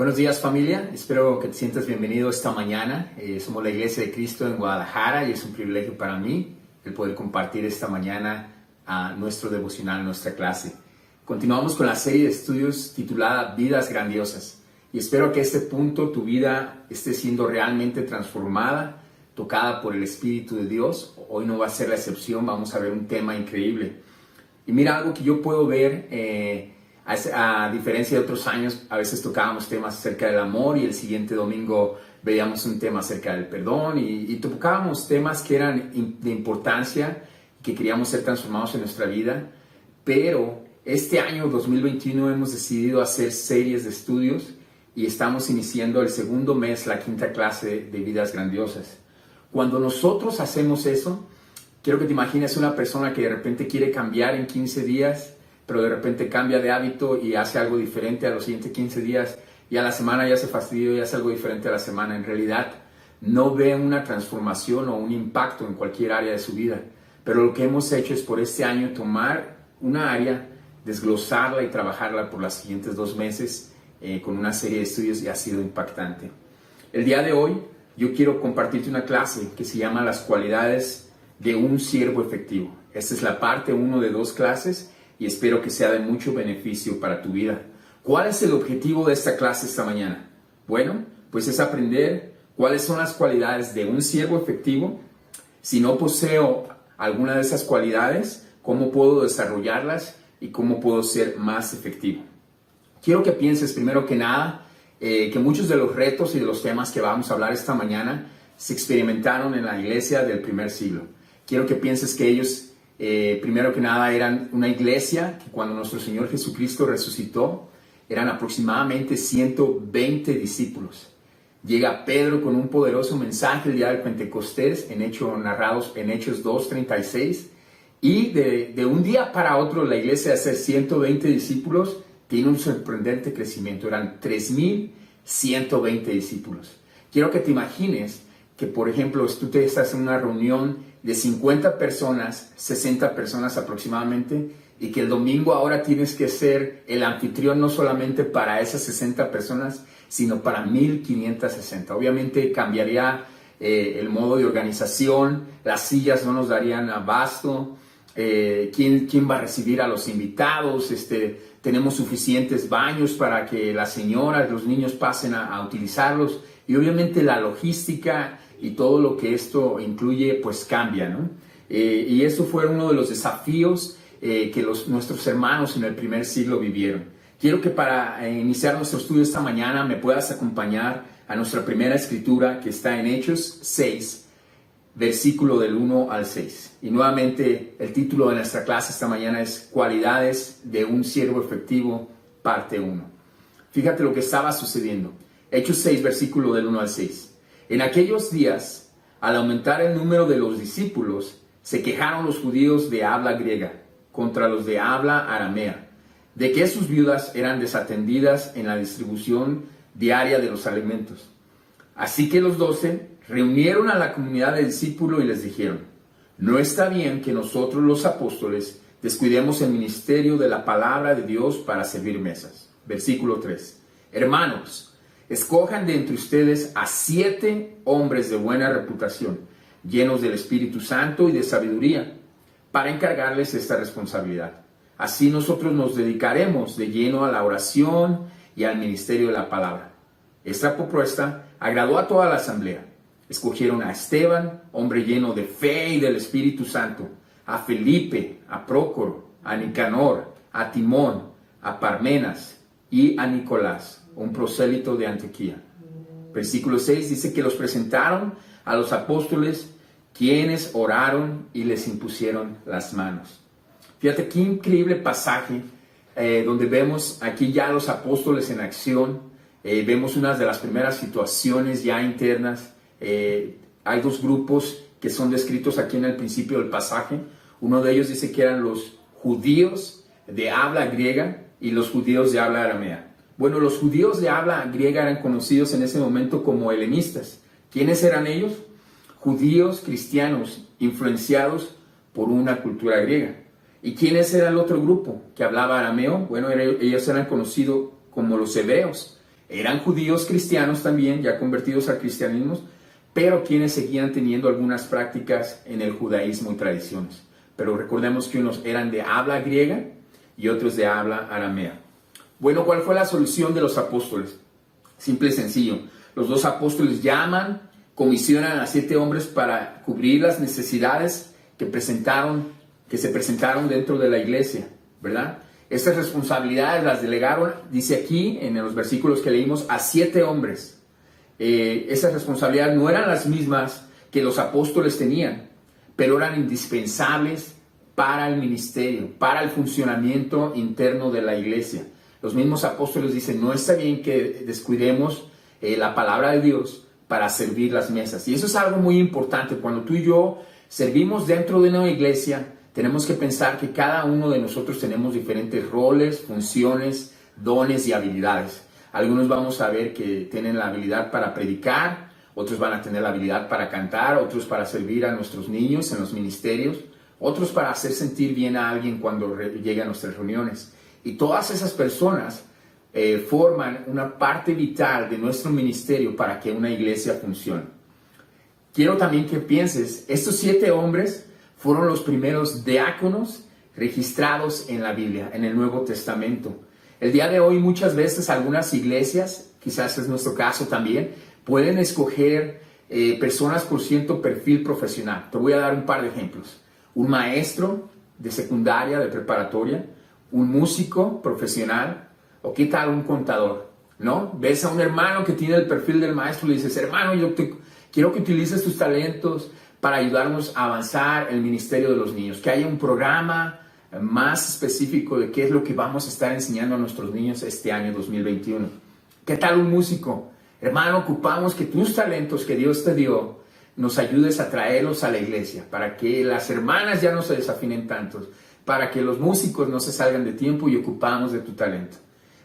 Buenos días, familia, espero que te sientas bienvenido esta mañana. Somos la Iglesia de Cristo en Guadalajara y es un privilegio para mí el poder compartir esta mañana a nuestro devocional, nuestra clase. Continuamos con la serie de estudios titulada Vidas Grandiosas y espero que a este punto tu vida esté siendo realmente transformada, tocada por el Espíritu de Dios. Hoy no va a ser la excepción, vamos a ver un tema increíble. Y mira, algo que yo puedo ver, a diferencia de otros años, a veces tocábamos temas acerca del amor y el siguiente domingo veíamos un tema acerca del perdón y tocábamos temas que eran de importancia, que queríamos ser transformados en nuestra vida. Pero este año 2021 hemos decidido hacer series de estudios y estamos iniciando el segundo mes, la quinta clase de Vidas Grandiosas. Cuando nosotros hacemos eso, quiero que te imagines una persona que de repente quiere cambiar en 15 días, pero de repente cambia de hábito y hace algo diferente a los siguientes 15 días, y a la semana ya se fastidió y hace algo diferente a la semana. En realidad no ve una transformación o un impacto en cualquier área de su vida. Pero lo que hemos hecho es por este año tomar una área, desglosarla y trabajarla por los siguientes 2 meses con una serie de estudios, y ha sido impactante. El día de hoy yo quiero compartirte una clase que se llama Las cualidades de un siervo efectivo. Esta es la parte 1 de 2 clases y espero que sea de mucho beneficio para tu vida. ¿Cuál es el objetivo de esta clase esta mañana? Bueno, pues es aprender cuáles son las cualidades de un siervo efectivo. Si no poseo alguna de esas cualidades, ¿cómo puedo desarrollarlas y cómo puedo ser más efectivo? Quiero que pienses primero que nada que muchos de los retos y de los temas que vamos a hablar esta mañana se experimentaron en la iglesia del primer siglo. Quiero que pienses que ellos primero que nada eran una iglesia que cuando nuestro Señor Jesucristo resucitó eran aproximadamente 120 discípulos. Llega Pedro con un poderoso mensaje el día del Pentecostés, narrados en Hechos 2:36, y de un día para otro la iglesia de ser 120 discípulos tiene un sorprendente crecimiento. Eran 3,120 discípulos. Quiero que te imagines que, por ejemplo, si tú te estás en una reunión de 50 personas, 60 personas aproximadamente, y que el domingo ahora tienes que ser el anfitrión no solamente para esas 60 personas, sino para 1,560. Obviamente cambiaría el modo de organización, las sillas no nos darían abasto, ¿quién va a recibir a los invitados? Tenemos suficientes baños para que las señoras, los niños pasen a utilizarlos, y obviamente la logística y todo lo que esto incluye pues cambia, ¿no? Y eso fue uno de los desafíos que nuestros hermanos en el primer siglo vivieron. Quiero que para iniciar nuestro estudio esta mañana me puedas acompañar a nuestra primera escritura, que está en Hechos 6, versículo del 1 al 6. Y nuevamente el título de nuestra clase esta mañana es Cualidades de un siervo efectivo, parte 1. Fíjate lo que estaba sucediendo. Hechos 6, versículo del 1 al 6. En aquellos días, al aumentar el número de los discípulos, se quejaron los judíos de habla griega contra los de habla aramea, de que sus viudas eran desatendidas en la distribución diaria de los alimentos. Así que los 12 reunieron a la comunidad de discípulos y les dijeron: no está bien que nosotros los apóstoles descuidemos el ministerio de la palabra de Dios para servir mesas. Versículo 3. Hermanos, escojan de entre ustedes a 7 hombres de buena reputación, llenos del Espíritu Santo y de sabiduría, para encargarles esta responsabilidad. Así nosotros nos dedicaremos de lleno a la oración y al ministerio de la palabra. Esta propuesta agradó a toda la asamblea. Escogieron a Esteban, hombre lleno de fe y del Espíritu Santo, a Felipe, a Prócoro, a Nicanor, a Timón, a Parmenas y a Nicolás, un prosélito de Antioquía. Versículo 6 dice que los presentaron a los apóstoles, quienes oraron y les impusieron las manos. Fíjate qué increíble pasaje donde vemos aquí ya a los apóstoles en acción. Vemos una de las primeras situaciones ya internas. Hay 2 grupos que son descritos aquí en el principio del pasaje. Uno de ellos dice que eran los judíos de habla griega y los judíos de habla aramea. Bueno, los judíos de habla griega eran conocidos en ese momento como helenistas. ¿Quiénes eran ellos? Judíos cristianos influenciados por una cultura griega. ¿Y quiénes era el otro grupo que hablaba arameo? Bueno, ellos eran conocidos como los hebreos. Eran judíos cristianos también, ya convertidos al cristianismo, pero quienes seguían teniendo algunas prácticas en el judaísmo y tradiciones. Pero recordemos que unos eran de habla griega y otros de habla aramea. Bueno, ¿cuál fue la solución de los apóstoles? Simple y sencillo. Los dos apóstoles llaman, comisionan a 7 hombres para cubrir las necesidades que se presentaron dentro de la iglesia, ¿verdad? Estas responsabilidades las delegaron, dice aquí en los versículos que leímos, a 7 hombres. Esas responsabilidades no eran las mismas que los apóstoles tenían, pero eran indispensables para el ministerio, para el funcionamiento interno de la iglesia. Los mismos apóstoles dicen, no está bien que descuidemos la palabra de Dios para servir las mesas. Y eso es algo muy importante. Cuando tú y yo servimos dentro de una iglesia, tenemos que pensar que cada uno de nosotros tenemos diferentes roles, funciones, dones y habilidades. Algunos vamos a ver que tienen la habilidad para predicar, otros van a tener la habilidad para cantar, otros para servir a nuestros niños en los ministerios, otros para hacer sentir bien a alguien cuando llegue a nuestras reuniones. Y todas esas personas forman una parte vital de nuestro ministerio para que una iglesia funcione. Quiero también que pienses, estos 7 hombres fueron los primeros diáconos registrados en la Biblia, en el Nuevo Testamento. El día de hoy muchas veces algunas iglesias, quizás es nuestro caso también, pueden escoger personas por cierto perfil profesional. Te voy a dar un par de ejemplos. Un maestro de secundaria, de preparatoria, un músico profesional, o qué tal un contador, ¿no? Ves a un hermano que tiene el perfil del maestro y le dices, hermano, quiero que utilices tus talentos para ayudarnos a avanzar el ministerio de los niños, que haya un programa más específico de qué es lo que vamos a estar enseñando a nuestros niños este año 2021. ¿Qué tal un músico? Hermano, ocupamos que tus talentos que Dios te dio nos ayudes a traerlos a la iglesia, para que las hermanas ya no se desafinen tanto, para que los músicos no se salgan de tiempo y ocupamos de tu talento.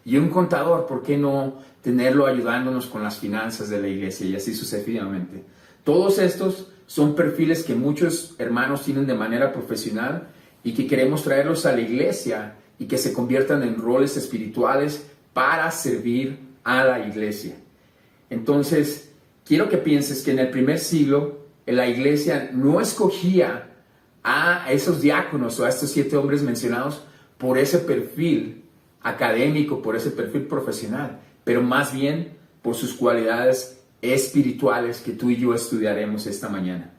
Y un contador, ¿por qué no tenerlo ayudándonos con las finanzas de la iglesia? Y así sucesivamente. Todos estos son perfiles que muchos hermanos tienen de manera profesional y que queremos traerlos a la iglesia y que se conviertan en roles espirituales para servir a la iglesia. Entonces, quiero que pienses que en el primer siglo la iglesia no escogía a esos diáconos o a estos 7 hombres mencionados por ese perfil académico, por ese perfil profesional, pero más bien por sus cualidades espirituales que tú y yo estudiaremos esta mañana.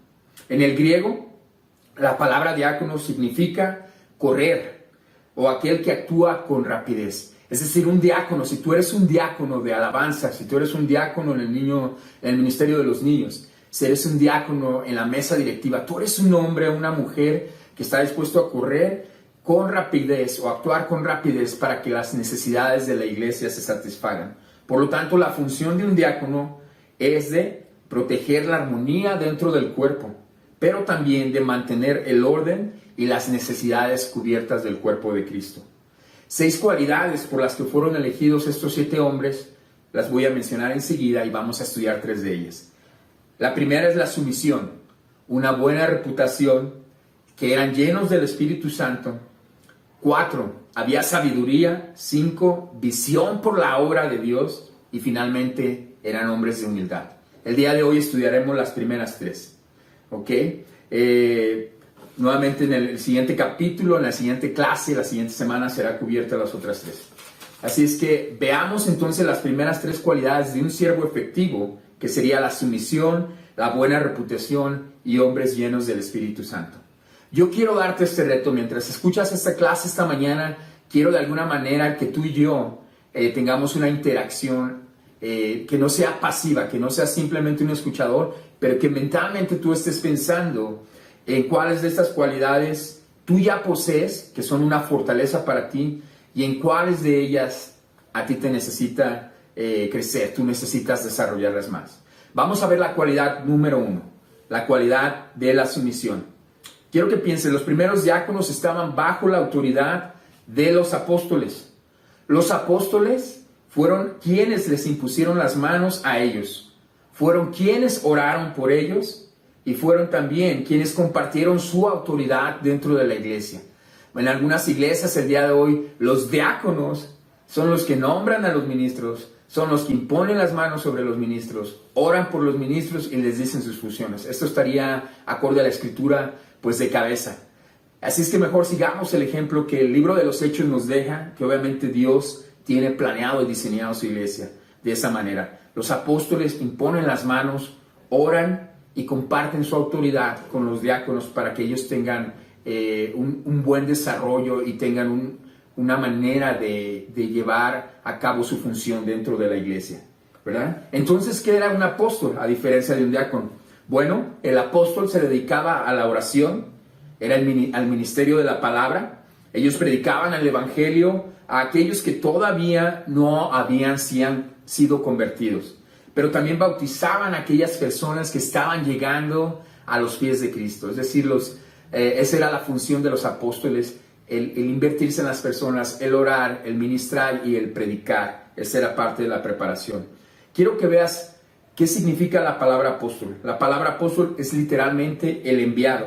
En el griego, la palabra diácono significa correr o aquel que actúa con rapidez. Es decir, un diácono, si tú eres un diácono de alabanza, si tú eres un diácono en el ministerio de los niños, si eres un diácono en la mesa directiva, tú eres un hombre o una mujer que está dispuesto a correr con rapidez o actuar con rapidez para que las necesidades de la iglesia se satisfagan. Por lo tanto, la función de un diácono es de proteger la armonía dentro del cuerpo, pero también de mantener el orden y las necesidades cubiertas del cuerpo de Cristo. 6 cualidades por las que fueron elegidos estos 7 hombres, las voy a mencionar enseguida y vamos a estudiar 3 de ellas. La primera es la sumisión, una buena reputación, que eran llenos del Espíritu Santo. 4, había sabiduría. 5, visión por la obra de Dios. Y finalmente, eran hombres de humildad. El día de hoy estudiaremos las primeras 3. ¿Ok? Nuevamente en el siguiente capítulo, en la siguiente clase, la siguiente semana será cubierta las otras 3. Así es que veamos entonces las primeras 3 cualidades de un siervo efectivo, que sería la sumisión, la buena reputación y hombres llenos del Espíritu Santo. Yo quiero darte este reto. Mientras escuchas esta clase esta mañana, quiero de alguna manera que tú y yo tengamos una interacción que no sea pasiva, que no sea simplemente un escuchador, pero que mentalmente tú estés pensando en cuáles de estas cualidades tú ya posees, que son una fortaleza para ti, y en cuáles de ellas a ti te necesita crecer, tú necesitas desarrollarlas más. Vamos a ver la cualidad número 1, la cualidad de la sumisión. Quiero que pienses, los primeros diáconos estaban bajo la autoridad de los apóstoles. Los apóstoles fueron quienes les impusieron las manos a ellos. Fueron quienes oraron por ellos y fueron también quienes compartieron su autoridad dentro de la iglesia. En algunas iglesias el día de hoy, los diáconos son los que nombran a los ministros, son los que imponen las manos sobre los ministros, oran por los ministros y les dicen sus funciones. Esto estaría acorde a la escritura, pues de cabeza. Así es que mejor sigamos el ejemplo que el libro de los Hechos nos deja, que obviamente Dios tiene planeado y diseñado su iglesia de esa manera. Los apóstoles imponen las manos, oran y comparten su autoridad con los diáconos para que ellos tengan un buen desarrollo y tengan una manera de llevar a cabo su función dentro de la iglesia, ¿verdad? Entonces, ¿qué era un apóstol a diferencia de un diácono? Bueno, el apóstol se dedicaba a la oración, era al ministerio de la palabra. Ellos predicaban el evangelio a aquellos que todavía no habían sido convertidos, pero también bautizaban a aquellas personas que estaban llegando a los pies de Cristo. Es decir, esa era la función de los apóstoles, el invertirse en las personas, el orar, el ministrar y el predicar. Esa era parte de la preparación. Quiero que veas qué significa la palabra apóstol. La palabra apóstol es literalmente el enviado.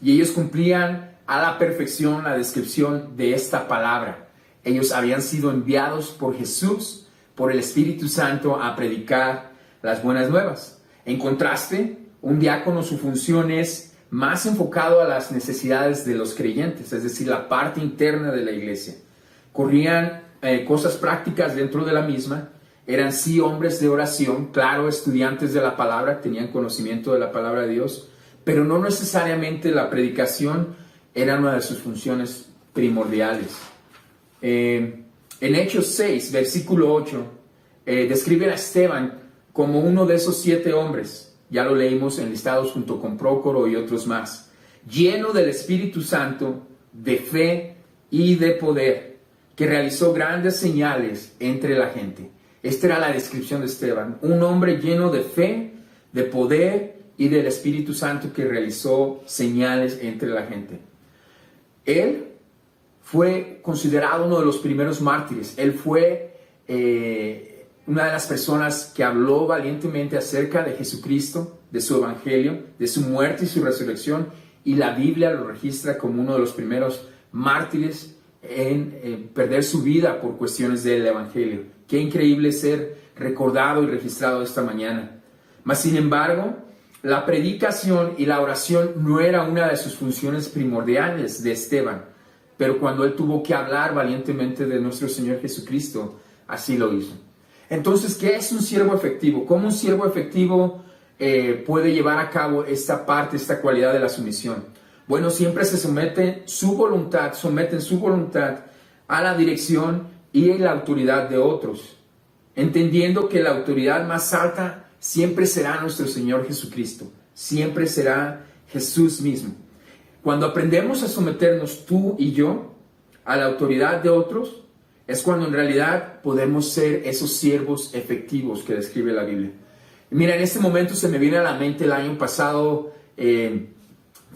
Y ellos cumplían a la perfección la descripción de esta palabra. Ellos habían sido enviados por Jesús, por el Espíritu Santo, a predicar las buenas nuevas. En contraste, un diácono, su función es más enfocado a las necesidades de los creyentes, es decir, la parte interna de la iglesia. Corrían cosas prácticas dentro de la misma, eran sí hombres de oración, claro, estudiantes de la palabra, tenían conocimiento de la palabra de Dios, pero no necesariamente la predicación era una de sus funciones primordiales. En Hechos 6, versículo 8, describe a Esteban como uno de esos 7 hombres. Ya lo leímos enlistados junto con Prócoro y otros más. Lleno del Espíritu Santo, de fe y de poder, que realizó grandes señales entre la gente. Esta era la descripción de Esteban. Un hombre lleno de fe, de poder y del Espíritu Santo que realizó señales entre la gente. Él fue considerado uno de los primeros mártires. Él fue una de las personas que habló valientemente acerca de Jesucristo, de su evangelio, de su muerte y su resurrección, y la Biblia lo registra como uno de los primeros mártires en perder su vida por cuestiones del evangelio. Qué increíble ser recordado y registrado esta mañana. Mas sin embargo, la predicación y la oración no era una de sus funciones primordiales de Esteban, pero cuando él tuvo que hablar valientemente de nuestro Señor Jesucristo, así lo hizo. Entonces, ¿qué es un siervo efectivo? ¿Cómo un siervo efectivo puede llevar a cabo esta parte, esta cualidad de la sumisión? Bueno, siempre se someten su voluntad a la dirección y la autoridad de otros, entendiendo que la autoridad más alta siempre será nuestro Señor Jesucristo, siempre será Jesús mismo. Cuando aprendemos a someternos tú y yo a la autoridad de otros, es cuando en realidad podemos ser esos siervos efectivos que describe la Biblia. Mira, en este momento se me viene a la mente el año pasado,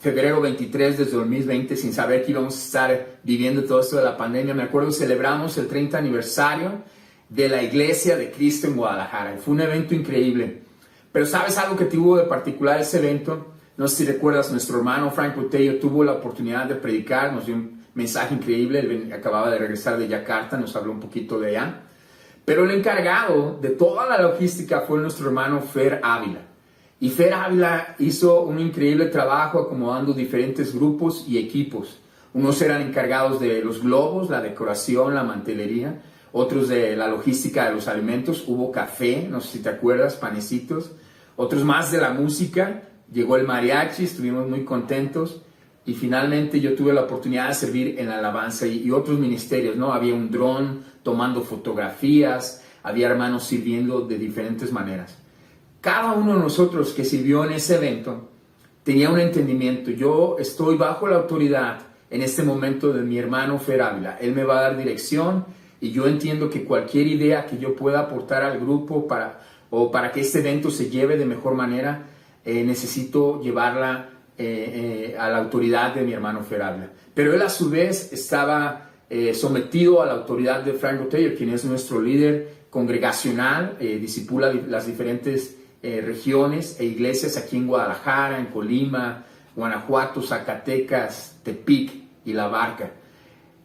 febrero 23 desde 2020, sin saber que íbamos a estar viviendo todo esto de la pandemia. Me acuerdo, celebramos el 30 aniversario de la Iglesia de Cristo en Guadalajara. Fue un evento increíble. Pero ¿sabes algo que tuvo de particular ese evento? No sé si recuerdas, nuestro hermano Frank Botello tuvo la oportunidad de predicar, nos dio un mensaje increíble. Él acababa de regresar de Yakarta, nos habló un poquito de allá. Pero el encargado de toda la logística fue nuestro hermano Fer Ávila. Y Fer Ávila hizo un increíble trabajo acomodando diferentes grupos y equipos. Unos eran encargados de los globos, la decoración, la mantelería. Otros de la logística de los alimentos. Hubo café, no sé si te acuerdas, panecitos. Otros más de la música. Llegó el mariachi, estuvimos muy contentos. Y finalmente yo tuve la oportunidad de servir en la alabanza y otros ministerios, ¿no? Había un dron tomando fotografías, había hermanos sirviendo de diferentes maneras. Cada uno de nosotros que sirvió en ese evento tenía un entendimiento. Yo estoy bajo la autoridad en este momento de mi hermano Fer Ávila. Él me va a dar dirección y yo entiendo que cualquier idea que yo pueda aportar al grupo para que este evento se lleve de mejor manera, necesito llevarla a la autoridad de mi hermano Fer Ávila. Pero él a su vez estaba sometido a la autoridad de Frank Botello, quien es nuestro líder congregacional, discipula las diferentes regiones e iglesias aquí en Guadalajara, en Colima, Guanajuato, Zacatecas, Tepic y La Barca.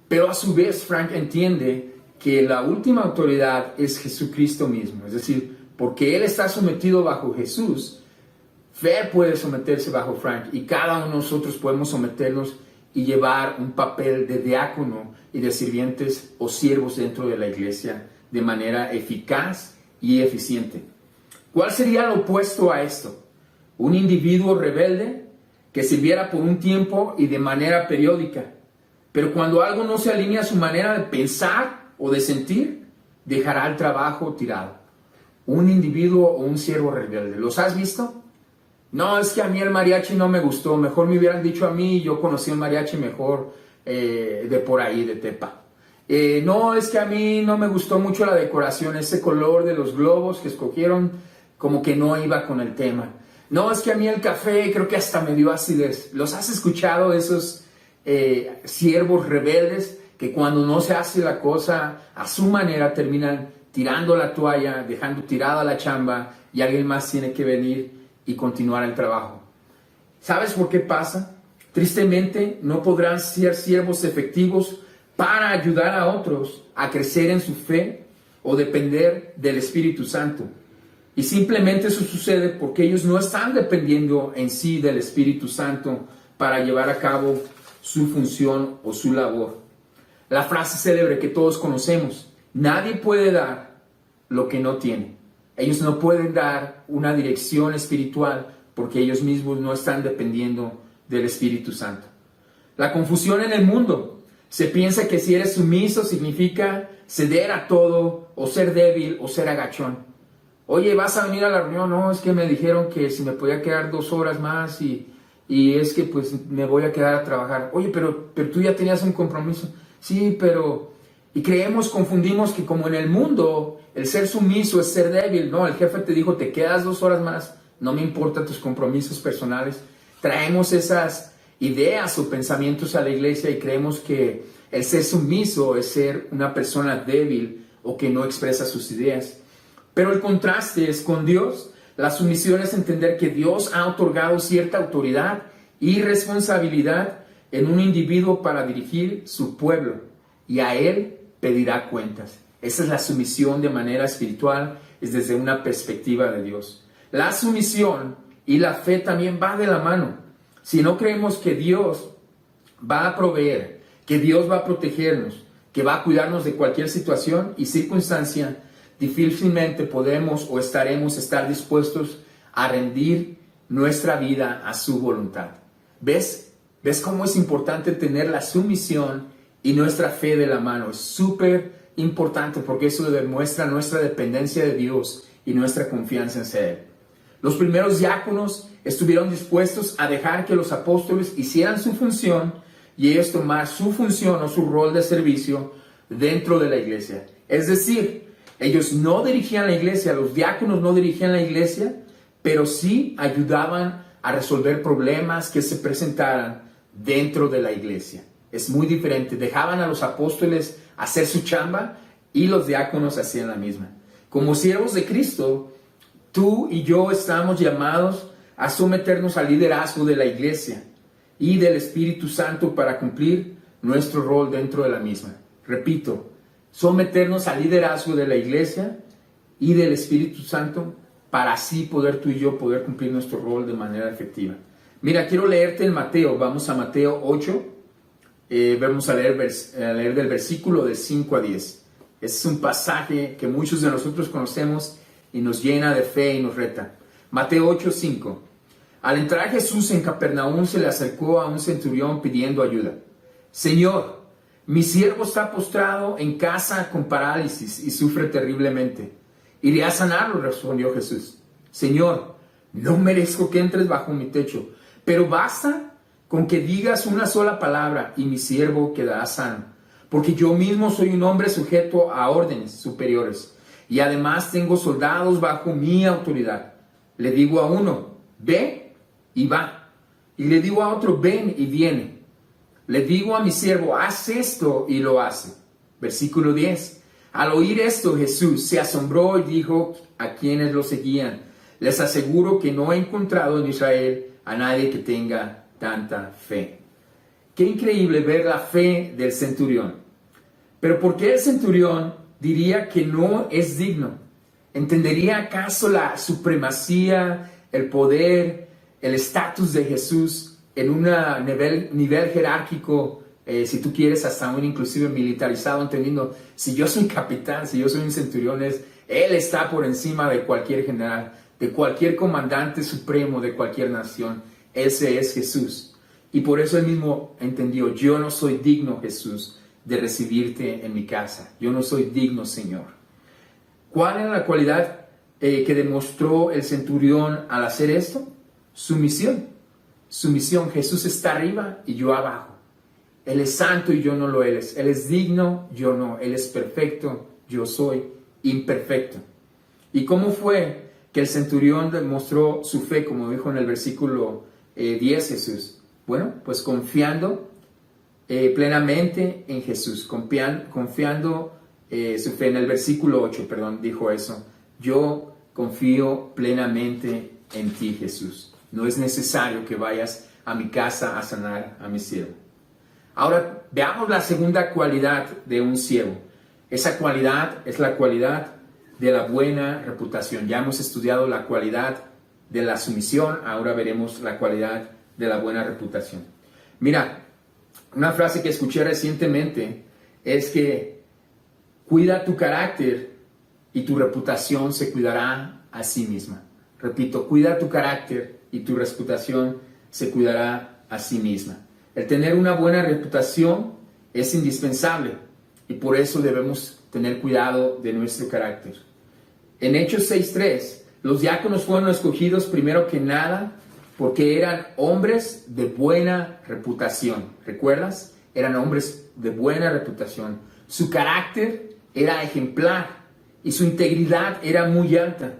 Pero a su vez Frank entiende que la última autoridad es Jesucristo mismo. Es decir, porque Él está sometido bajo Jesús, Fer puede someterse bajo Frank y cada uno de nosotros podemos someternos y llevar un papel de diácono y de sirvientes o siervos dentro de la iglesia de manera eficaz y eficiente. ¿Cuál sería lo opuesto a esto? Un individuo rebelde que sirviera por un tiempo y de manera periódica, pero cuando algo no se alinea a su manera de pensar o de sentir, dejará el trabajo tirado. Un individuo o un siervo rebelde. ¿Los has visto? No, es que a mí el mariachi no me gustó. Mejor me hubieran dicho a mí, yo conocí el mariachi mejor de por ahí, de Tepa. No, es que a mí no me gustó mucho la decoración, ese color de los globos que escogieron como que no iba con el tema. No, es que a mí el café creo que hasta me dio acidez. ¿Los has escuchado, esos siervos rebeldes que cuando no se hace la cosa a su manera terminan tirando la toalla, dejando tirada la chamba y alguien más tiene que venir y continuar el trabajo? ¿Sabes por qué pasa? Tristemente no podrán ser siervos efectivos para ayudar a otros a crecer en su fe o depender del Espíritu Santo. Y simplemente eso sucede porque ellos no están dependiendo en sí del Espíritu Santo para llevar a cabo su función o su labor. La frase célebre que todos conocemos: nadie puede dar lo que no tiene. Ellos no pueden dar una dirección espiritual porque ellos mismos no están dependiendo del Espíritu Santo. La confusión en el mundo: se piensa que si eres sumiso significa ceder a todo, o ser débil, o ser agachón. Oye, ¿vas a venir a la reunión? No, es que me dijeron que si me podía quedar 2 horas más y es que pues me voy a quedar a trabajar. Oye, pero tú ya tenías un compromiso. Sí, pero... Y confundimos que como en el mundo el ser sumiso es ser débil. No, el jefe te dijo, te quedas 2 horas más, no me importan tus compromisos personales. Traemos esas ideas o pensamientos a la iglesia y creemos que el ser sumiso es ser una persona débil o que no expresa sus ideas. Pero el contraste es con Dios. La sumisión es entender que Dios ha otorgado cierta autoridad y responsabilidad en un individuo para dirigir su pueblo y a Él pedirá cuentas. Esa es la sumisión de manera espiritual, es desde una perspectiva de Dios. La sumisión y la fe también va de la mano. Si no creemos que Dios va a proveer, que Dios va a protegernos, que va a cuidarnos de cualquier situación y circunstancia, difícilmente podemos o estar dispuestos a rendir nuestra vida a su voluntad. ¿Ves cómo es importante tener la sumisión y nuestra fe de la mano? Es súper importante porque eso demuestra nuestra dependencia de Dios y nuestra confianza en Él. Los primeros diáconos estuvieron dispuestos a dejar que los apóstoles hicieran su función y ellos tomar su función o su rol de servicio dentro de la iglesia. Es decir, ellos no dirigían la iglesia, los diáconos no dirigían la iglesia, pero sí ayudaban a resolver problemas que se presentaran dentro de la iglesia. Es muy diferente. Dejaban a los apóstoles hacer su chamba y los diáconos hacían la misma. Como siervos de Cristo, tú y yo estamos llamados a someternos al liderazgo de la iglesia y del Espíritu Santo para cumplir nuestro rol dentro de la misma. Repito, someternos al liderazgo de la iglesia y del Espíritu Santo para así poder tú y yo poder cumplir nuestro rol de manera efectiva. Mira, quiero leerte en Mateo. Vamos a Mateo 8. Vamos a leer del versículo de 5 a 10. Es un pasaje que muchos de nosotros conocemos y nos llena de fe y nos reta. Mateo 8, 5. Al entrar Jesús en Capernaum se le acercó a un centurión pidiendo ayuda. Señor, mi siervo está postrado en casa con parálisis y sufre terriblemente. Iré a sanarlo, respondió Jesús. Señor, no merezco que entres bajo mi techo, pero basta con que digas una sola palabra y mi siervo quedará sano, porque yo mismo soy un hombre sujeto a órdenes superiores y además tengo soldados bajo mi autoridad. Le digo a uno, ve y va, y le digo a otro, ven y viene. Le digo a mi siervo, haz esto y lo hace. Versículo 10. Al oír esto, Jesús se asombró y dijo a quienes lo seguían, les aseguro que no he encontrado en Israel a nadie que tenga tanta fe. Qué increíble ver la fe del centurión. Pero ¿por qué el centurión diría que no es digno? ¿Entendería acaso la supremacía, el poder, el estatus de Jesús en un nivel jerárquico, si tú quieres, hasta un inclusive militarizado, entendiendo, si yo soy capitán, si yo soy un centurión, él está por encima de cualquier general, de cualquier comandante supremo de cualquier nación? Ese es Jesús. Y por eso él mismo entendió, yo no soy digno, Jesús, de recibirte en mi casa. Yo no soy digno, Señor. ¿Cuál era la cualidad que demostró el centurión al hacer esto? Sumisión. Sumisión. Jesús está arriba y yo abajo. Él es santo y yo no lo eres. Él es digno, yo no. Él es perfecto, yo soy imperfecto. ¿Y cómo fue que el centurión demostró su fe, como dijo en el versículo 10 Jesús? Bueno, pues confiando plenamente en Jesús, confiando su fe. En el versículo 8, dijo eso. Yo confío plenamente en ti, Jesús. No es necesario que vayas a mi casa a sanar a mi siervo. Ahora, veamos la segunda cualidad de un siervo. Esa cualidad es la cualidad de la buena reputación. Ya hemos estudiado la cualidad de la sumisión, ahora veremos la cualidad de la buena reputación. Mira, una frase que escuché recientemente es que cuida tu carácter y tu reputación se cuidará a sí misma. Repito, cuida tu carácter y tu reputación se cuidará a sí misma. El tener una buena reputación es indispensable y por eso debemos tener cuidado de nuestro carácter. En Hechos 6:3, los diáconos fueron escogidos primero que nada porque eran hombres de buena reputación. ¿Recuerdas? Eran hombres de buena reputación. Su carácter era ejemplar y su integridad era muy alta.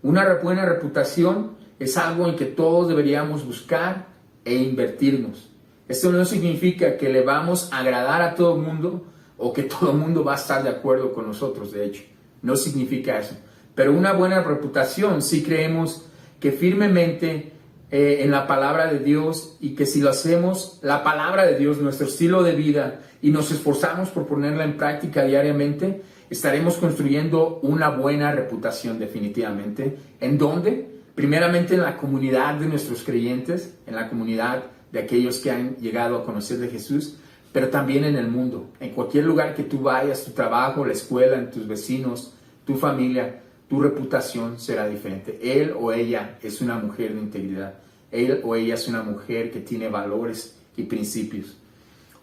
Una buena reputación es algo en que todos deberíamos buscar e invertirnos. Esto no significa que le vamos a agradar a todo el mundo o que todo el mundo va a estar de acuerdo con nosotros, de hecho. No significa eso. Pero una buena reputación sí creemos que firmemente en la palabra de Dios, y que si lo hacemos, la palabra de Dios, nuestro estilo de vida, y nos esforzamos por ponerla en práctica diariamente, estaremos construyendo una buena reputación definitivamente. ¿En dónde? Primeramente en la comunidad de nuestros creyentes, en la comunidad de aquellos que han llegado a conocer de Jesús, pero también en el mundo. En cualquier lugar que tú vayas, tu trabajo, la escuela, en tus vecinos, tu familia, tu reputación será diferente. Él o ella es una mujer de integridad. Él o ella es una mujer que tiene valores y principios.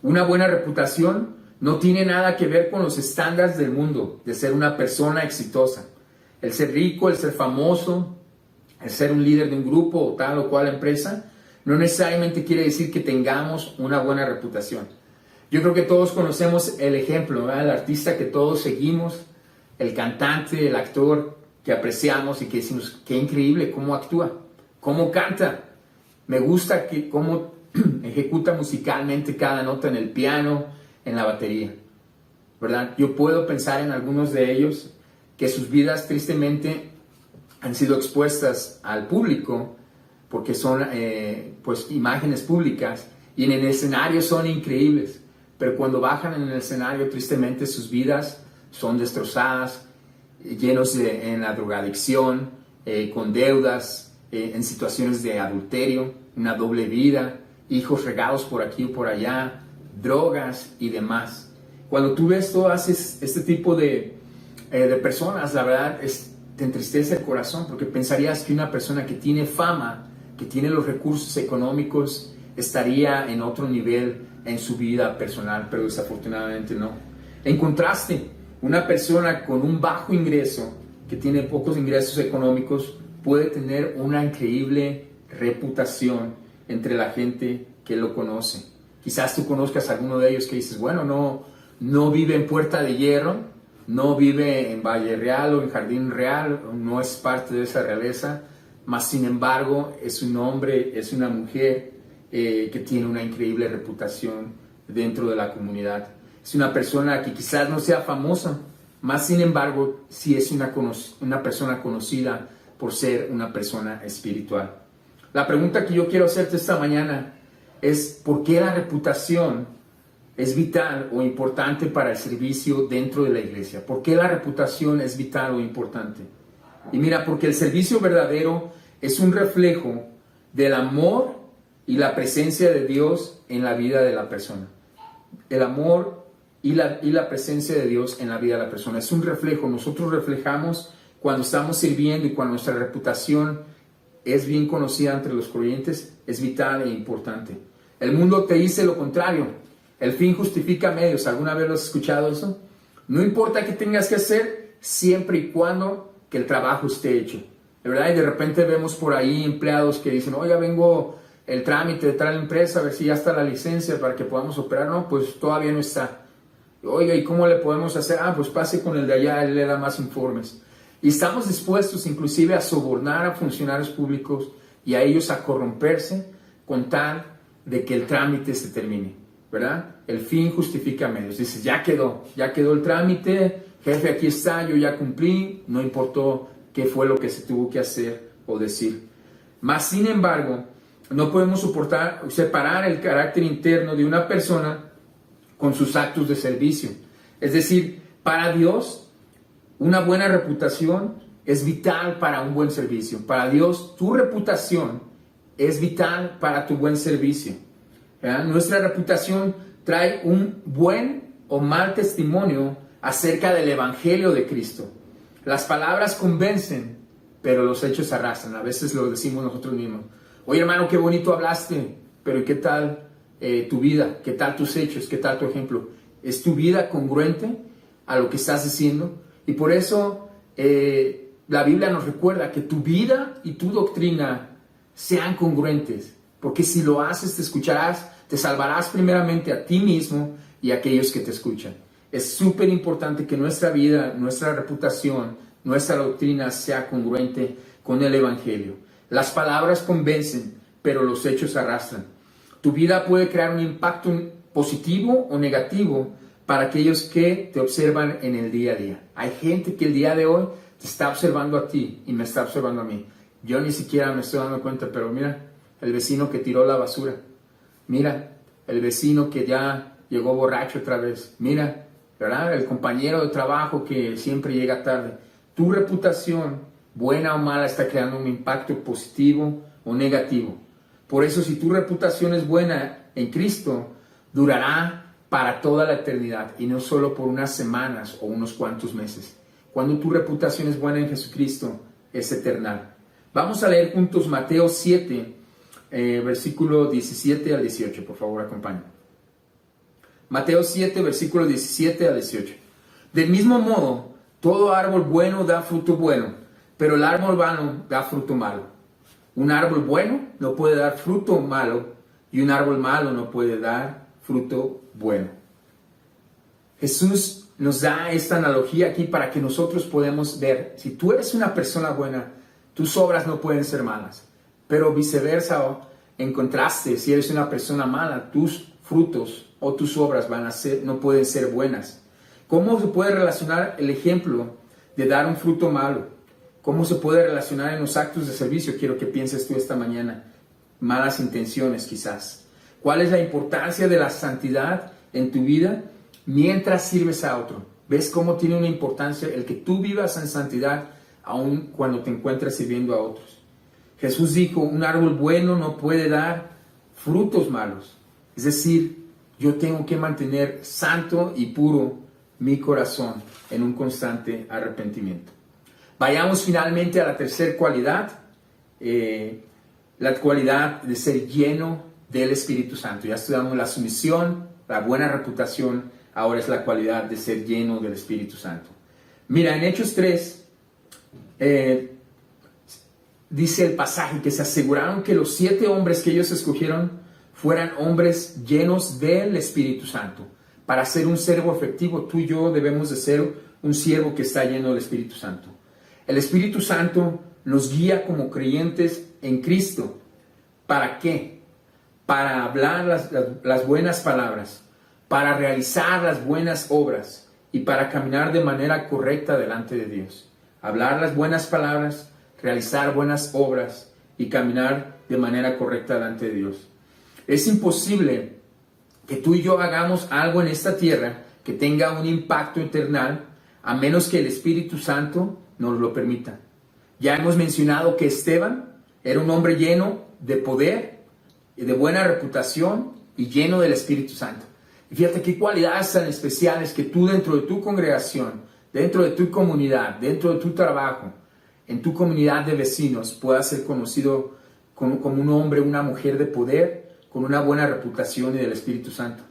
Una buena reputación no tiene nada que ver con los estándares del mundo, de ser una persona exitosa. El ser rico, el ser famoso, el ser un líder de un grupo o tal o cual empresa, no necesariamente quiere decir que tengamos una buena reputación. Yo creo que todos conocemos el ejemplo, ¿verdad? El artista que todos seguimos, el cantante, el actor que apreciamos y que decimos, qué increíble cómo actúa, cómo canta. Me gusta cómo ejecuta musicalmente cada nota en el piano, en la batería, ¿verdad? Yo puedo pensar en algunos de ellos que sus vidas tristemente han sido expuestas al público porque son pues imágenes públicas y en el escenario son increíbles, pero cuando bajan en el escenario tristemente sus vidas son destrozadas, llenos en la drogadicción, con deudas, en situaciones de adulterio, una doble vida, hijos regados por aquí o por allá, drogas y demás. Cuando tú ves todas este tipo de personas, la verdad te entristece el corazón porque pensarías que una persona que tiene fama, que tiene los recursos económicos, estaría en otro nivel en su vida personal, pero desafortunadamente no. En contraste, una persona con un bajo ingreso, que tiene pocos ingresos económicos, puede tener una increíble reputación entre la gente que lo conoce. Quizás tú conozcas a alguno de ellos que dices, bueno, no vive en Puerta de Hierro, no vive en Valle Real o en Jardín Real, no es parte de esa realeza, mas sin embargo es un hombre, es una mujer que tiene una increíble reputación dentro de la comunidad. Es una persona que quizás no sea famosa, mas sin embargo sí es una persona conocida por ser una persona espiritual. La pregunta que yo quiero hacerte esta mañana es, ¿por qué la reputación es vital o importante para el servicio dentro de la iglesia? ¿Por qué la reputación es vital o importante? Y mira, porque el servicio verdadero es un reflejo del amor y la presencia de Dios en la vida de la persona. El amor y la presencia de Dios en la vida de la persona. Es un reflejo. Nosotros reflejamos cuando estamos sirviendo y cuando nuestra reputación es bien conocida entre los creyentes, es vital e importante. El mundo te dice lo contrario. El fin justifica medios. ¿Alguna vez lo has escuchado eso? No importa qué tengas que hacer, siempre y cuando que el trabajo esté hecho. ¿De verdad? Y de repente vemos por ahí empleados que dicen, oiga, vengo el trámite de tal empresa, a ver si ya está la licencia para que podamos operar. No, pues todavía no está. Oiga, ¿y cómo le podemos hacer? Pues pase con el de allá, él le da más informes. Y estamos dispuestos inclusive a sobornar a funcionarios públicos y a ellos a corromperse con tal de que el trámite se termine, ¿verdad? El fin justifica medios. Dices, ya quedó el trámite, jefe, aquí está, yo ya cumplí, no importó qué fue lo que se tuvo que hacer o decir. Mas, sin embargo, no podemos separar el carácter interno de una persona con sus actos de servicio. Es decir, para Dios, una buena reputación es vital para un buen servicio. Para Dios, tu reputación es vital para tu buen servicio. ¿Verdad? Nuestra reputación trae un buen o mal testimonio acerca del Evangelio de Cristo. Las palabras convencen, pero los hechos arrastran. A veces lo decimos nosotros mismos. Oye, hermano, qué bonito hablaste, pero ¿qué tal tu vida? ¿Qué tal tus hechos? ¿Qué tal tu ejemplo? ¿Es tu vida congruente a lo que estás diciendo? Y por eso la Biblia nos recuerda que tu vida y tu doctrina sean congruentes. Porque si lo haces, te salvarás primeramente a ti mismo y a aquellos que te escuchan. Es súper importante que nuestra vida, nuestra reputación, nuestra doctrina sea congruente con el Evangelio. Las palabras convencen, pero los hechos arrastran. Tu vida puede crear un impacto positivo o negativo para aquellos que te observan en el día a día. Hay gente que el día de hoy te está observando a ti y me está observando a mí. Yo ni siquiera me estoy dando cuenta, pero mira, el vecino que tiró la basura. Mira, el vecino que ya llegó borracho otra vez. Mira, ¿verdad? El compañero de trabajo que siempre llega tarde. Tu reputación, buena o mala, está creando un impacto positivo o negativo. Por eso, si tu reputación es buena en Cristo, durará para toda la eternidad y no solo por unas semanas o unos cuantos meses. Cuando tu reputación es buena en Jesucristo, es eterna. Vamos a leer juntos Mateo 7, versículo 17 al 18. Por favor, acompáñenme. Mateo 7, versículo 17 al 18. Del mismo modo, todo árbol bueno da fruto bueno, pero el árbol malo da fruto malo. Un árbol bueno no puede dar fruto malo y un árbol malo no puede dar fruto bueno. Jesús nos da esta analogía aquí para que nosotros podamos ver, si tú eres una persona buena, tus obras no pueden ser malas, pero viceversa, en contraste, si eres una persona mala, tus frutos o tus obras no pueden ser buenas. ¿Cómo se puede relacionar el ejemplo de dar un fruto malo? ¿Cómo se puede relacionar en los actos de servicio? Quiero que pienses tú esta mañana. Malas intenciones quizás. ¿Cuál es la importancia de la santidad en tu vida mientras sirves a otro? ¿Ves cómo tiene una importancia el que tú vivas en santidad aun cuando te encuentres sirviendo a otros? Jesús dijo, un árbol bueno no puede dar frutos malos. Es decir, yo tengo que mantener santo y puro mi corazón en un constante arrepentimiento. Vayamos finalmente a la tercera cualidad, la cualidad de ser lleno del Espíritu Santo. Ya estudiamos la sumisión, la buena reputación, ahora es la cualidad de ser lleno del Espíritu Santo. Mira, en Hechos 3, dice el pasaje que se aseguraron que los 7 hombres que ellos escogieron fueran hombres llenos del Espíritu Santo. Para ser un siervo efectivo, tú y yo debemos de ser un siervo que está lleno del Espíritu Santo. El Espíritu Santo nos guía como creyentes en Cristo. ¿Para qué? Para hablar las buenas palabras, para realizar las buenas obras y para caminar de manera correcta delante de Dios. Hablar las buenas palabras, realizar buenas obras y caminar de manera correcta delante de Dios. Es imposible que tú y yo hagamos algo en esta tierra que tenga un impacto eternal, a menos que el Espíritu Santo nos lo permita. Ya hemos mencionado que Esteban era un hombre lleno de poder, de buena reputación y lleno del Espíritu Santo. Y fíjate qué cualidades tan especiales que tú dentro de tu congregación, dentro de tu comunidad, dentro de tu trabajo, en tu comunidad de vecinos, puedas ser conocido como un hombre, una mujer de poder, con una buena reputación y del Espíritu Santo.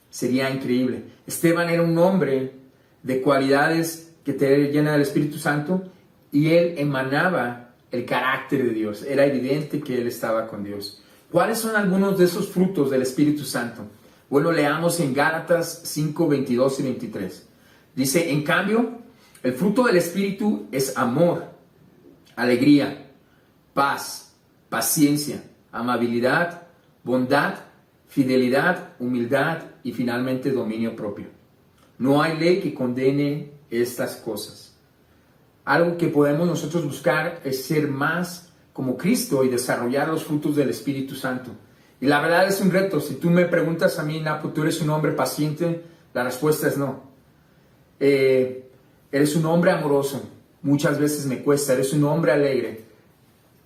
Sería increíble. Esteban era un hombre de cualidades que te llena del Espíritu Santo y él emanaba el carácter de Dios. Era evidente que él estaba con Dios. ¿Cuáles son algunos de esos frutos del Espíritu Santo? Bueno, leamos en Gálatas 5, 22 y 23. Dice, en cambio, el fruto del Espíritu es amor, alegría, paz, paciencia, amabilidad, bondad, fidelidad, humildad y finalmente dominio propio. No hay ley que condene estas cosas. Algo que podemos nosotros buscar es ser más como Cristo y desarrollar los frutos del Espíritu Santo. Y la verdad es un reto. Si tú me preguntas a mí, Napo, ¿tú eres un hombre paciente? La respuesta es no. Eres un hombre amoroso. Muchas veces me cuesta. Eres un hombre alegre.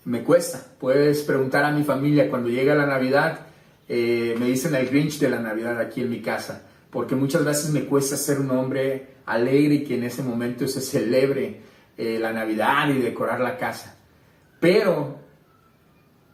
Me cuesta. Puedes preguntar a mi familia cuando llega la Navidad. Me dicen el Grinch de la Navidad aquí en mi casa. Porque muchas veces me cuesta ser un hombre alegre y que en ese momento se celebre la Navidad y decorar la casa. Pero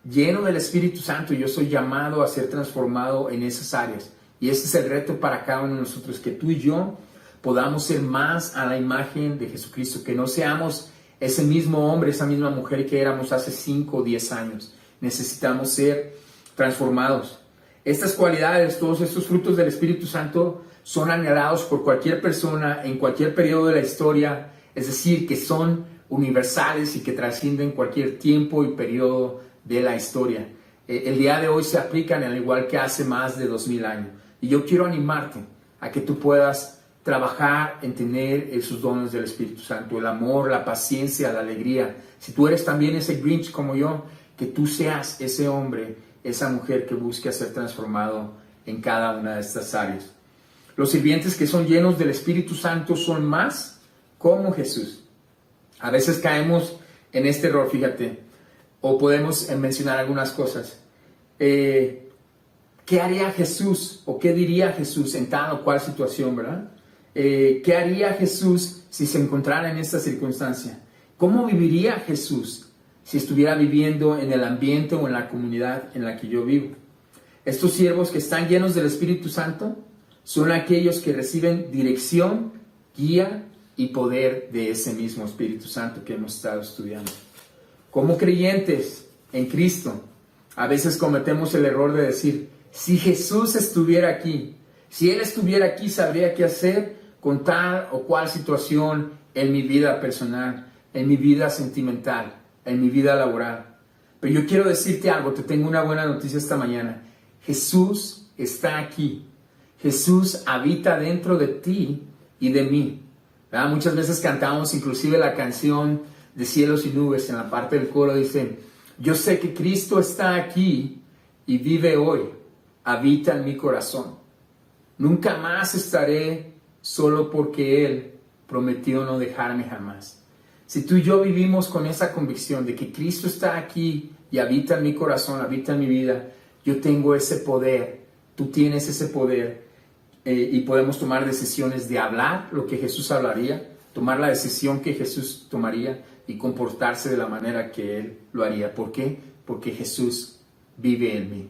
lleno del Espíritu Santo, yo soy llamado a ser transformado en esas áreas. Y ese es el reto para cada uno de nosotros, que tú y yo podamos ser más a la imagen de Jesucristo, que no seamos ese mismo hombre, esa misma mujer que éramos hace 5 o 10 años. Necesitamos ser transformados. Estas cualidades, todos estos frutos del Espíritu Santo son anhelados por cualquier persona en cualquier periodo de la historia, es decir, que son universales y que trascienden cualquier tiempo y periodo de la historia. El día de hoy se aplican al igual que hace más de 2000 años. Y yo quiero animarte a que tú puedas trabajar en tener esos dones del Espíritu Santo, el amor, la paciencia, la alegría. Si tú eres también ese Grinch como yo, que tú seas ese hombre, esa mujer que busque ser transformado en cada una de estas áreas. Los sirvientes que son llenos del Espíritu Santo son más como Jesús. A veces caemos en este error, fíjate, o podemos mencionar algunas cosas. ¿Qué haría Jesús o qué diría Jesús en tal o cual situación, verdad? ¿Qué haría Jesús si se encontrara en esta circunstancia? ¿Cómo viviría Jesús si estuviera viviendo en el ambiente o en la comunidad en la que yo vivo? Estos siervos que están llenos del Espíritu Santo son aquellos que reciben dirección, guía y poder de ese mismo Espíritu Santo que hemos estado estudiando. Como creyentes en Cristo, a veces cometemos el error de decir, si Jesús estuviera aquí, si Él estuviera aquí, sabría qué hacer con tal o cual situación en mi vida personal, en mi vida sentimental, en mi vida laboral. Pero yo quiero decirte algo, te tengo una buena noticia esta mañana. Jesús está aquí. Jesús habita dentro de ti y de mí. ¿Verdad? Muchas veces cantamos inclusive la canción de Cielos y Nubes. En la parte del coro dice, yo sé que Cristo está aquí y vive hoy. Habita en mi corazón. Nunca más estaré solo porque Él prometió no dejarme jamás. Si tú y yo vivimos con esa convicción de que Cristo está aquí y habita en mi corazón, habita en mi vida, yo tengo ese poder, tú tienes ese poder y podemos tomar decisiones de hablar lo que Jesús hablaría, tomar la decisión que Jesús tomaría y comportarse de la manera que Él lo haría. ¿Por qué? Porque Jesús vive en mí.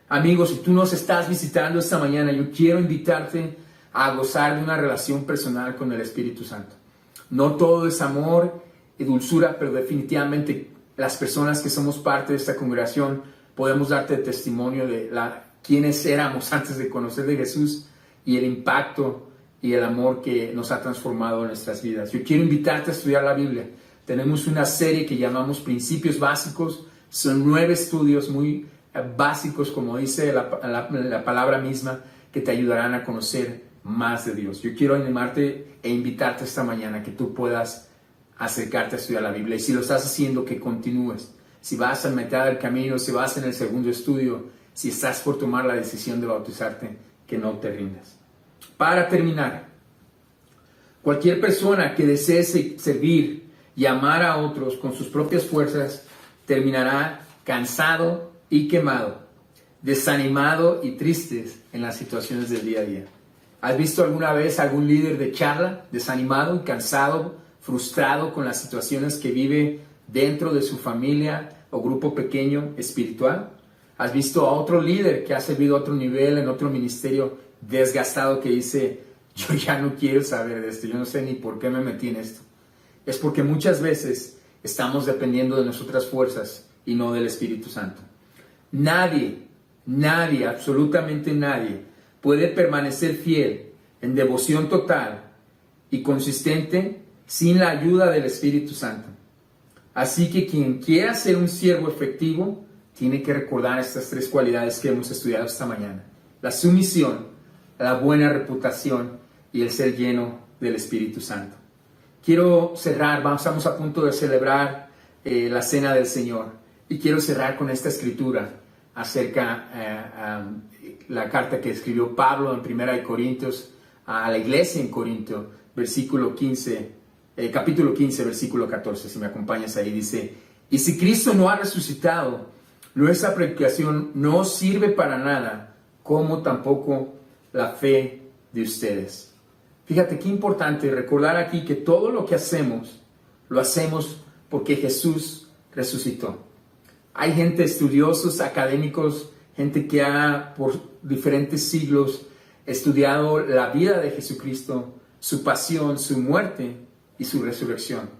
Amigos, si tú nos estás visitando esta mañana, yo quiero invitarte a gozar de una relación personal con el Espíritu Santo. No todo es amor y dulzura, pero definitivamente las personas que somos parte de esta congregación podemos darte testimonio de quiénes éramos antes de conocer de Jesús y el impacto y el amor que nos ha transformado en nuestras vidas. Yo quiero invitarte a estudiar la Biblia. Tenemos una serie que llamamos Principios Básicos. Son 9 estudios muy básicos, como dice la palabra misma, que te ayudarán a conocer más de Dios. Yo quiero animarte e invitarte esta mañana que tú puedas acercarte a estudiar la Biblia. Y si lo estás haciendo, que continúes. Si vas a mitad del camino, si vas en el segundo estudio, si estás por tomar la decisión de bautizarte, que no te rindas. Para terminar, cualquier persona que desee servir y amar a otros con sus propias fuerzas terminará cansado y quemado, desanimado y tristes en las situaciones del día a día. ¿Has visto alguna vez algún líder de charla desanimado, cansado, frustrado con las situaciones que vive dentro de su familia o grupo pequeño espiritual? ¿Has visto a otro líder que ha servido a otro nivel en otro ministerio desgastado que dice, yo ya no quiero saber de esto, yo no sé ni por qué me metí en esto? Es porque muchas veces estamos dependiendo de nuestras fuerzas y no del Espíritu Santo. Nadie, absolutamente nadie puede permanecer fiel en devoción total y consistente sin la ayuda del Espíritu Santo. Así que quien quiera ser un siervo efectivo tiene que recordar estas 3 cualidades que hemos estudiado esta mañana: la sumisión, la buena reputación y el ser lleno del Espíritu Santo. Quiero cerrar, estamos a punto de celebrar la Cena del Señor, y quiero cerrar con esta escritura acerca la carta que escribió Pablo en 1 Corintios a la iglesia en Corinto, capítulo 15, versículo 14. Si me acompañas ahí, dice: y si Cristo no ha resucitado, nuestra predicación no sirve para nada, como tampoco la fe de ustedes. Fíjate qué importante recordar aquí que todo lo que hacemos, lo hacemos porque Jesús resucitó. Hay gente, estudiosos, académicos, gente que ha por diferentes siglos estudiado la vida de Jesucristo, su pasión, su muerte y su resurrección.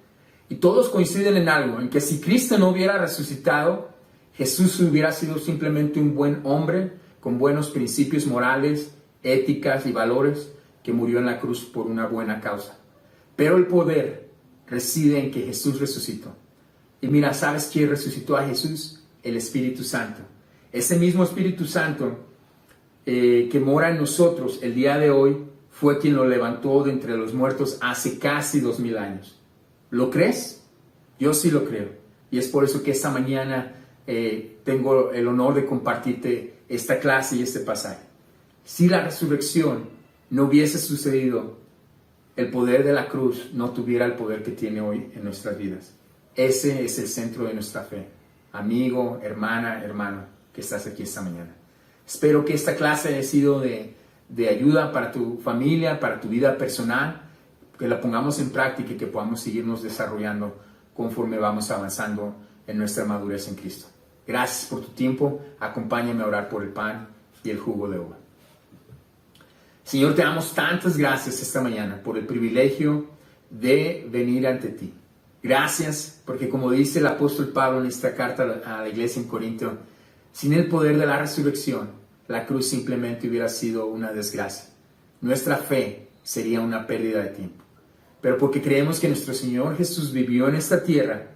Y todos coinciden en algo, en que si Cristo no hubiera resucitado, Jesús hubiera sido simplemente un buen hombre con buenos principios morales, éticas y valores, que murió en la cruz por una buena causa. Pero el poder reside en que Jesús resucitó. Y mira, ¿sabes quién resucitó a Jesús? El Espíritu Santo. Ese mismo Espíritu Santo que mora en nosotros el día de hoy fue quien lo levantó de entre los muertos hace casi 2000 años. ¿Lo crees? Yo sí lo creo. Y es por eso que esta mañana tengo el honor de compartirte esta clase y este pasaje. Si la resurrección no hubiese sucedido, el poder de la cruz no tuviera el poder que tiene hoy en nuestras vidas. Ese es el centro de nuestra fe. Amigo, hermana, hermano, que estás aquí esta mañana. Espero que esta clase haya sido de ayuda para tu familia, para tu vida personal, que la pongamos en práctica y que podamos seguirnos desarrollando conforme vamos avanzando en nuestra madurez en Cristo. Gracias por tu tiempo. Acompáñame a orar por el pan y el jugo de uva. Señor, te damos tantas gracias esta mañana por el privilegio de venir ante ti. Gracias porque, como dice el apóstol Pablo en esta carta a la iglesia en Corinto, sin el poder de la resurrección, la cruz simplemente hubiera sido una desgracia. Nuestra fe sería una pérdida de tiempo. Pero porque creemos que nuestro Señor Jesús vivió en esta tierra,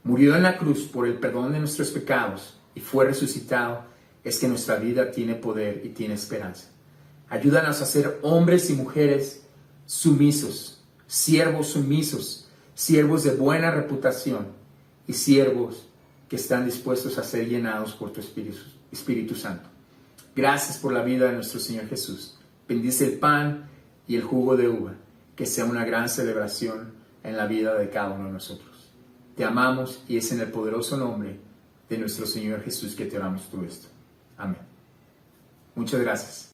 murió en la cruz por el perdón de nuestros pecados y fue resucitado, es que nuestra vida tiene poder y tiene esperanza. Ayúdanos a ser hombres y mujeres sumisos, siervos de buena reputación y siervos que están dispuestos a ser llenados por tu Espíritu Santo. Gracias por la vida de nuestro Señor Jesús. Bendice el pan y el jugo de uva, que sea una gran celebración en la vida de cada uno de nosotros. Te amamos y es en el poderoso nombre de nuestro Señor Jesús que te oramos todo esto. Amén. Muchas gracias.